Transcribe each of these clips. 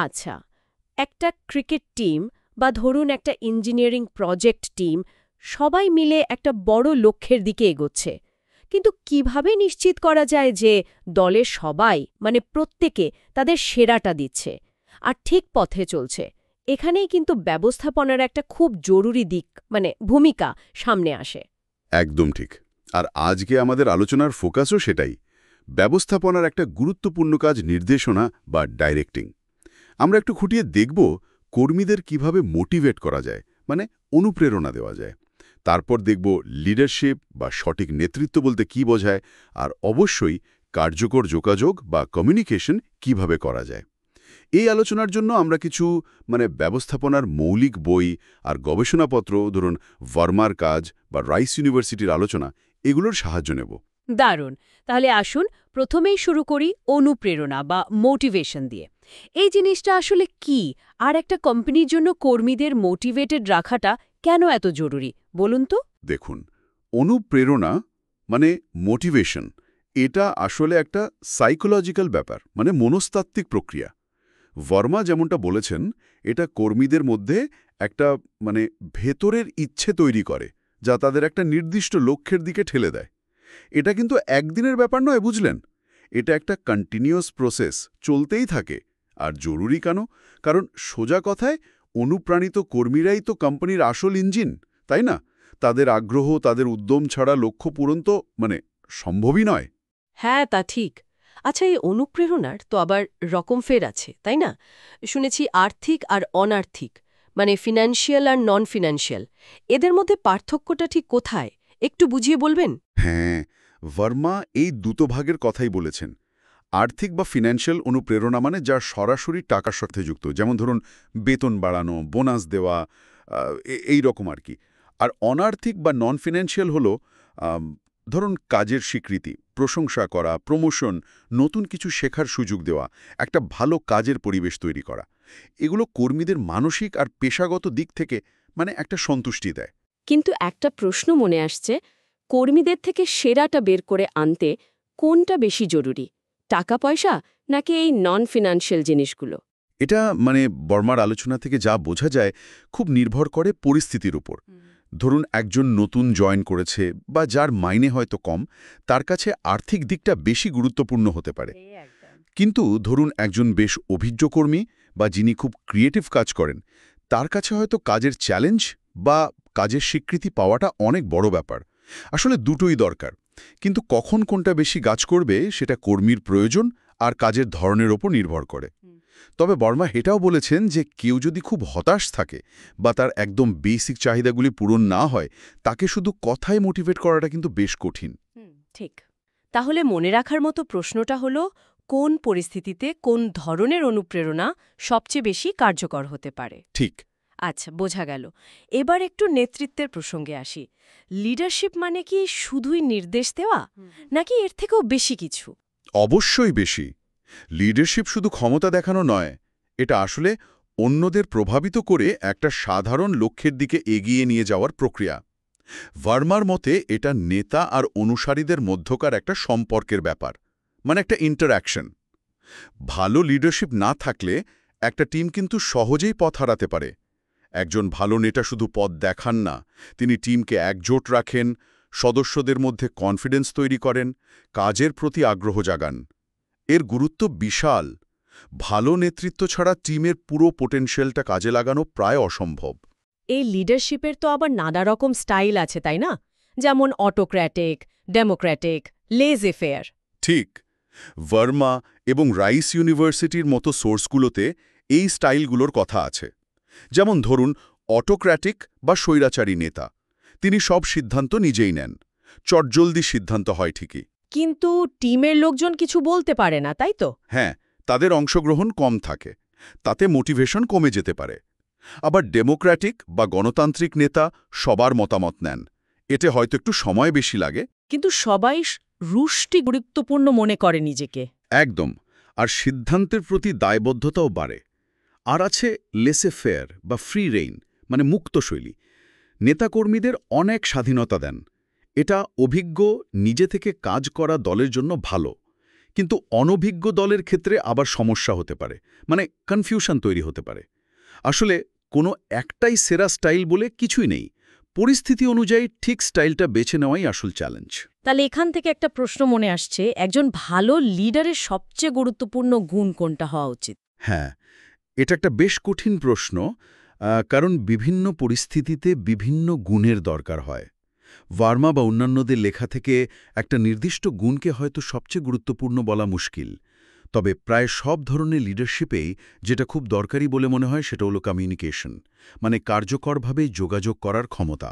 আচ্ছা, একটা cricket team বা ধরুন একটা ইঞ্জিনিয়ারিং প্রজেক্ট টিম সবাই মিলে একটা বড় লক্ষ্যের দিকে এগোচ্ছে, কিন্তু কিভাবে নিশ্চিত করা যায় যে দলের সবাই মানে প্রত্যেকে তাদের সেরাটা দিচ্ছে আর ঠিক পথে চলছে? এখানেই কিন্তু ব্যবস্থাপনার একটা খুব জরুরি দিক মানে ভূমিকা সামনে আসে। একদম ঠিক। আর আজকে আমাদের আলোচনার ফোকাসও সেটাই। ব্যবস্থাপনার একটা গুরুত্বপূর্ণ কাজ নির্দেশনা বা ডাইরেক্টিং। আমরা একটু খুঁটিয়ে দেখব কর্মীদের কিভাবে মোটিভেট করা যায়, মানে অনুপ্রেরণা দেওয়া যায়। তারপর দেখব লিডারশিপ বা সঠিক নেতৃত্ব বলতে কি বোঝায়, আর অবশ্যই কার্যকর যোগাযোগ বা কমিউনিকেশন কিভাবে করা যায়। এই আলোচনার জন্য আমরা কিছু ব্যবস্থাপনার মৌলিক বই আর গবেষণাপত্র, ধরুন ভার্মার কাজ বা রাইস ইউনিভার্সিটির আলোচনা, এগুলোর সাহায্য নেব। দারুণ। তাহলে আসুন প্রথমেই শুরু করি অনুপ্রেরণা বা মোটিভেশন দিয়ে। এই জিনিসটা আসলে কি, আর একটা কোম্পানির জন্য কর্মীদের মোটিভেটেড রাখাটা কেন এত জরুরি বলুন তো? দেখুন, অনুপ্রেরণা মানে মোটিভেশন, এটা আসলে একটা সাইকোলজিক্যাল ব্যাপার, মানে মনস্তাত্ত্বিক প্রক্রিয়া। ভার্মা যেমনটা বলেছেন, এটা কর্মীদের মধ্যে একটা ভেতরের ইচ্ছে তৈরি করে, যা তাদের একটা নির্দিষ্ট লক্ষ্যের দিকে ঠেলে দেয়। এটা কিন্তু একদিনের ব্যাপার নয়, বুঝলেন? এটা একটা কন্টিনিউয়াস প্রসেস, চলতেই থাকে। আর জরুরি কেন? কারণ সোজা কথায় অনুপ্রাণিত কর্মীরাই তো কোম্পানির আসল ইঞ্জিন, তাই না? তাদের আগ্রহ, তাদের উদ্যম ছাড়া লক্ষ্য পূরণ তো সম্ভবই নয়। হ্যাঁ, তা ঠিক। আচ্ছা, এই অনুপ্রেরণার তো আবার রকমফের আছে, তাই না? শুনেছি আর্থিক আর অনার্থিক, মানে ফিনান্সিয়াল আর নন ফিনান্সিয়াল। এদের মধ্যে পার্থক্যটা ঠিক কোথায় একটু বুঝিয়ে বলবেন? হ্যাঁ, ভার্মা এই দুটো ভাগের কথাই বলেছেন। আর্থিক বা ফিন্যান্সিয়াল অনুপ্রেরণা মানে যা সরাসরি টাকার সাথে যুক্ত, যেমন ধরুন বেতন বাড়ানো, বোনাস দেওয়া, এই রকম আর কি। আর অনার্থিক বা নন ফিন্যান্সিয়াল হলো আম, ধরুন কাজের স্বীকৃতি, প্রশংসা করা, প্রমোশন, নতুন কিছু শেখার সুযোগ দেওয়া, একটা ভালো কাজের পরিবেশ তৈরি করা। এগুলো কর্মীদের মানসিক আর পেশাগত দিক থেকে একটা সন্তুষ্টি দেয়। কিন্তু একটা প্রশ্ন মনে আসছে, কর্মীদের থেকে সেরাটা বের করে আনতে কোনটা বেশি জরুরি, টাকা পয়সা নাকি এই নন ফিনান্সিয়াল জিনিসগুলো? এটা বর্মার আলোচনা থেকে যা বোঝা যায়, খুব নির্ভর করে পরিস্থিতির উপর। ধরুন একজন নতুন জয়েন করেছে বা যার মাইনে হয়তো কম, তার কাছে আর্থিক দিকটা বেশি গুরুত্বপূর্ণ হতে পারে। কিন্তু ধরুন একজন বেশ অভিজ্ঞ কর্মী বা যিনি খুব ক্রিয়েটিভ কাজ করেন, তার কাছে হয়তো কাজের চ্যালেঞ্জ বা কাজের স্বীকৃতি পাওয়াটা অনেক বড় ব্যাপার। আসলে দুটোই দরকার, কিন্তু কখন কোনটা বেশি কাজ করবে সেটা কর্মীর প্রয়োজন আর কাজের ধরনের ওপর নির্ভর করে। তবে বর্মা এটাও বলেছেন যে কেউ যদি খুব হতাশ থাকে বা তার একদম বেসিক চাহিদাগুলি পূরণ না হয়, তাকে শুধু কথায় মোটিভেট করাটা কিন্তু বেশ কঠিন। ঠিক। তাহলে মনে রাখার মতো প্রশ্নটা হলো, কোন পরিস্থিতিতে কোন ধরনের অনুপ্রেরণা সবচেয়ে বেশি কার্যকর হতে পারে? ঠিক। আচ্ছা, বোঝা গেল। এবার একটু নেতৃত্বের প্রসঙ্গে আসি। লিডারশিপ মানে কি শুধুই নির্দেশ দেওয়া, নাকি এর থেকেও বেশি কিছু? অবশ্যই বেশি। লিডারশিপ শুধু ক্ষমতা দেখানো নয়, এটা আসলে অন্যদের প্রভাবিত করে একটা সাধারণ লক্ষ্যের দিকে এগিয়ে নিয়ে যাওয়ার প্রক্রিয়া। ভার্মার মতে এটা নেতা আর অনুসারীদের মধ্যকার একটা সম্পর্কের ব্যাপার, একটা ইন্টারঅ্যাকশন। ভালো লিডারশিপ না থাকলে একটা টিম কিন্তু সহজেই পথ হারাতে পারে। একজন ভালো নেতা শুধু পথ দেখান না, তিনি টিমকে একজোট রাখেন, সদস্যদের মধ্যে কনফিডেন্স তৈরি করেন, কাজের প্রতি আগ্রহ জাগান। এর গুরুত্ব বিশাল। ভালো নেতৃত্ব ছাড়া টিমের পুরো পোটেনশিয়ালটা কাজে লাগানো প্রায় অসম্ভব। এই লিডারশিপের তো আবার নানা রকম স্টাইল আছে, তাই না? যেমন অটোক্র্যাটিক, ডেমোক্র্যাটিক, লেজে ফেয়ার। ঠিক। ভার্মা এবং রাইস ইউনিভার্সিটির মতো সোর্সগুলোতে এই স্টাইলগুলোর কথা আছে। যেমন ধরুন অটোক্র্যাটিক বা স্বৈরাচারী নেতা, তিনি সব সিদ্ধান্ত নিজেই নেন, চটজলদি সিদ্ধান্ত হয় ঠিকই, কিন্তু টিমের লোকজন কিছু বলতে পারে না, তাই তো? হ্যাঁ, তাদের অংশগ্রহণ কম থাকে, তাতে মোটিভেশন কমে যেতে পারে। আবার ডেমোক্র্যাটিক বা গণতান্ত্রিক নেতা সবার মতামত নেন, এতে হয়তো একটু সময় বেশি লাগে, কিন্তু সবাই রুশটি গুরুত্বপূর্ণ মনে করে নিজেকে। একদম, আর সিদ্ধান্তের প্রতি দায়বদ্ধতাও বাড়ে। আর আছে লেসে ফেয়ার বা ফ্রি রেইন, মুক্ত শৈলী। নেতাকর্মীদের অনেক স্বাধীনতা দেন, এটা অভিজ্ঞ, নিজে থেকে কাজ করা দলের জন্য ভালো। কিন্তু অনভিজ্ঞ দলের ক্ষেত্রে আবার সমস্যা হতে পারে, মানে কনফিউশন তৈরি হতে পারে। আসলে কোনো একটাই সেরা স্টাইল বলে কিছুই নেই। পরিস্থিতি অনুযায়ী ঠিক স্টাইলটা বেছে নেওয়াই আসল চ্যালেঞ্জ। তাহলে এখান থেকে একটা প্রশ্ন মনে আসছে, একজন ভালো লিডারের সবচেয়ে গুরুত্বপূর্ণ গুণ কোনটা হওয়া উচিত? হ্যাঁ, এটা একটা বেশ কঠিন প্রশ্ন, কারণ বিভিন্ন পরিস্থিতিতে বিভিন্ন গুণের দরকার হয়। ভার্মা বা অন্যান্যদের লেখা থেকে একটা নির্দিষ্ট গুণকে হয়তো সবচেয়ে গুরুত্বপূর্ণ বলা মুশকিল। তবে প্রায় সব ধরনের লিডারশিপেই যেটা খুব দরকারি বলে মনে হয় সেটা হলো কমিউনিকেশন, মানে কার্যকরভাবে যোগাযোগ করার ক্ষমতা।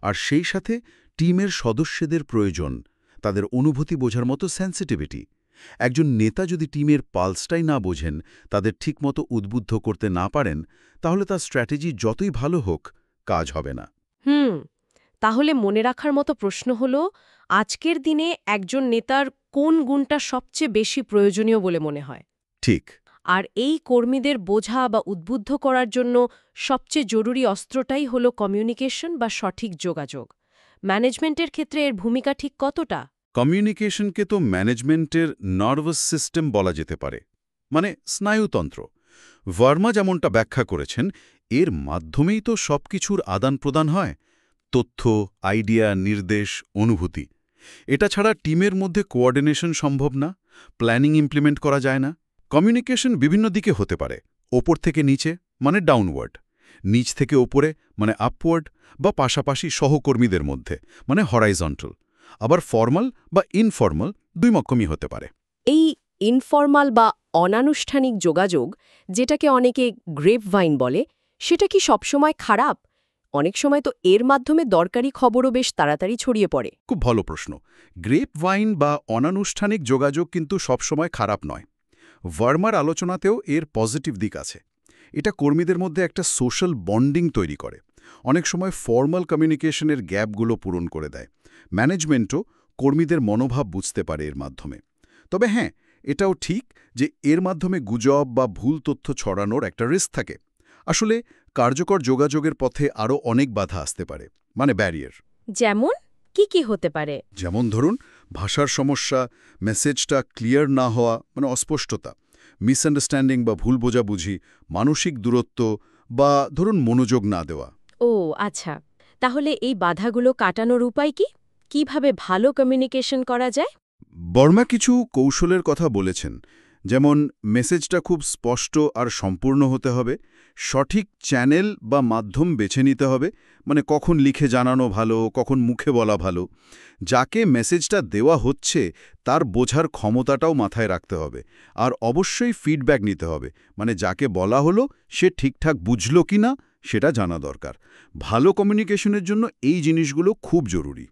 আর সেই সাথে টিমের সদস্যদের প্রয়োজন, তাদের অনুভূতি বোঝার মতো সেন্সিটিভিটি। একজন নেতা যদি টিমের পালসটাই না বোঝেন, তাদের ঠিকমতো উদ্বুদ্ধ করতে না পারেন, তাহলে তার স্ট্র্যাটেজি যতই ভালো হোক, কাজ হবে না। তাহলে মনে রাখার মতো প্রশ্ন হলো, আজকের দিনে একজন নেতার কোন গুণটা সবচেয়ে বেশি প্রয়োজনীয় বলে মনে হয়? ঠিক। আর এই কর্মীদের বোঝা বা উদ্বুদ্ধ করার জন্য সবচেয়ে জরুরি অস্ত্রটাই হলো কমিউনিকেশন বা সঠিক যোগাযোগ। ম্যানেজমেন্টের ক্ষেত্রে এর ভূমিকা ঠিক কতটা? কমিউনিকেশনকে তো ম্যানেজমেন্টের নার্ভাস সিস্টেম বলা যেতে পারে, মানে স্নায়ুতন্ত্র। ভার্মা যেমনটা ব্যাখ্যা করেছেন, এর মাধ্যমেই তো সবকিছুর আদান প্রদান হয়, তথ্য, আইডিয়া, নির্দেশ, অনুভূতি। এটা ছাড়া টিমের মধ্যে কোঅর্ডিনেশন সম্ভব না, প্ল্যানিং ইমপ্লিমেন্ট করা যায় না। কমিউনিকেশন বিভিন্ন দিকে হতে পারে, ওপর থেকে নিচে মানে ডাউনওয়ার্ড, নিচ থেকে ওপরে মানে আপওয়ার্ড, বা পাশাপাশি সহকর্মীদের মধ্যে মানে হরাইজন্টাল। আবার ফর্মাল বা ইনফর্মাল দুই রকমই হতে পারে। এই ইনফর্মাল বা অনানুষ্ঠানিক যোগাযোগ, যেটাকে অনেকে গ্রেপভাইন বলে, সেটা কি সবসময় খারাপ? অনেক সময় তো এর মাধ্যমে দরকারি খবরও বেশ তাড়াতাড়ি ছড়িয়ে পড়ে। খুব ভালো প্রশ্ন। গ্রেপভাইন বা অনানুষ্ঠানিক যোগাযোগ কিন্তু সবসময় খারাপ নয়। ভার্মার আলোচনাতেও এর পজিটিভ দিক আছে। এটা কর্মীদের মধ্যে একটা সোশ্যাল বন্ডিং তৈরি করে, অনেক সময় ফর্মাল কমিউনিকেশনের গ্যাপগুলো পূরণ করে দেয়। ম্যানেজমেন্টও কর্মীদের মনোভাব বুঝতে পারে এর মাধ্যমে। তবে হ্যাঁ, এটাও ঠিক যে এর মাধ্যমে গুজব বা ভুল তথ্য ছড়ানোর একটা রিস্ক থাকে। আসলে কার্যকর যোগাযোগের পথে আরও অনেক বাধা আসতে পারে, মানে ব্যারিয়ার। যেমন কি হতে পারে? যেমন ধরুন, ভাষার সমস্যা, মেসেজটা ক্লিয়ার না হওয়া মানে অস্পষ্টতা, মিসআন্ডারস্ট্যান্ডিং বা ভুল বোঝাবুঝি, মানসিক দূরত্ব, বা ধরুন মনোযোগ না দেওয়া। ও আচ্ছা, তাহলে এই বাধাগুলো কাটানোর উপায় কি? কিভাবে ভালো কমিউনিকেশন করা যায়? বর্মা কিছু কৌশলের কথা বলেছেন, যেমন মেসেজটা খুব স্পষ্ট আর সম্পূর্ণ হতে হবে, সঠিক চ্যানেল বা মাধ্যম বেছে নিতে হবে, মানে কখন লিখে জানানো ভালো, কখন মুখে বলা ভালো। যাকে মেসেজটা দেওয়া হচ্ছে তার বোঝার ক্ষমতাটাও মাথায় রাখতে হবে। আর অবশ্যই ফিডব্যাক নিতে হবে, মানে যাকে বলা হলো সে ঠিকঠাক বুঝল কিনা সেটা জানা দরকার। ভালো কমিউনিকেশনের জন্য এই জিনিসগুলো খুব জরুরি।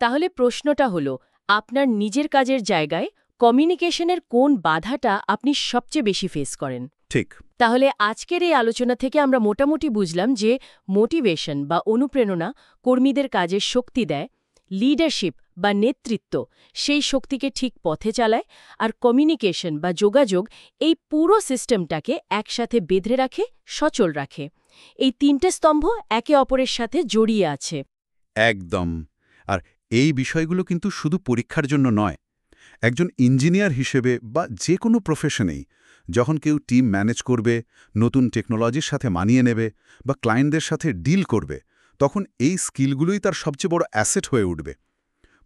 তাহলে প্রশ্নটা হলো, আপনার নিজের কাজের জায়গায় কমিউনিকেশনের কোন বাধাটা আপনি সবচেয়ে বেশি ফেস করেন? ঠিক। তাহলে আজকের এই আলোচনা থেকে আমরা মোটামুটি বুঝলাম যে মোটিভেশন বা অনুপ্রেরণা কর্মীদের কাজে শক্তি দেয়, লিডারশিপ বা নেতৃত্ব সেই শক্তিকে ঠিক পথে চালায়, আর কমিউনিকেশন বা যোগাযোগ এই পুরো সিস্টেমটাকে একসাথে বেঁধে রাখে, সচল রাখে। এই তিনটে স্তম্ভ একে অপরের সাথে জড়িয়ে আছে। একদম। আর এই বিষয়গুলো কিন্তু শুধু পরীক্ষার জন্য নয়। একজন ইঞ্জিনিয়ার হিসেবে বা যে কোনো প্রফেশনেই যখন কেউ টিম ম্যানেজ করবে, নতুন টেকনোলজির সাথে মানিয়ে নেবে বা ক্লায়েন্টদের সাথে ডিল করবে, তখন এই স্কিলগুলোই তার সবচেয়ে বড় অ্যাসেট হয়ে উঠবে।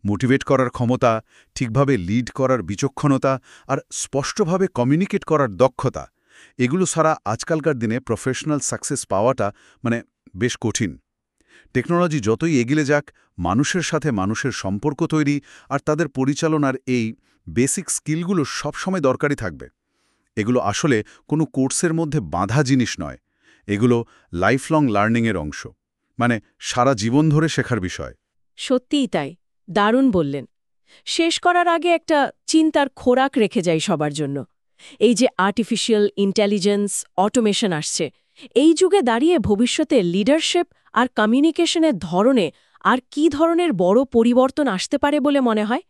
মোটিভেট করার ক্ষমতা, ঠিকভাবে লিড করার বিচক্ষণতা আর স্পষ্টভাবে কমিউনিকেট করার দক্ষতা, এগুলো ছাড়া আজকালকার দিনে প্রফেশনাল সাকসেস পাওয়াটা মানে বেশ কঠিন। টেকনোলজি যতই এগিয়ে যাক, মানুষের সাথে মানুষের সম্পর্ক তৈরি আর তাদের পরিচালনার এই বেসিক স্কিলগুলো সবসময় দরকারি থাকবে। এগুলো আসলে কোনো কোর্সের মধ্যে বাঁধা জিনিস নয়, এগুলো লাইফলং লার্নিংয়ের অংশ, মানে সারা জীবন ধরে শেখার বিষয়। সত্যিই তাই, দারুণ বললেন। শেষ করার আগে একটা চিন্তার খোরাক রেখে যাই সবার জন্য। এই যে আর্টিফিশিয়াল ইন্টেলিজেন্স, অটোমেশন আসছে, এই যুগে দাঁড়িয়ে ভবিষ্যতে লিডারশিপ আর কমিউনিকেশনের ধরনে আর কি ধরনের বড় পরিবর্তন আসতে পারে বলে মনে হয়?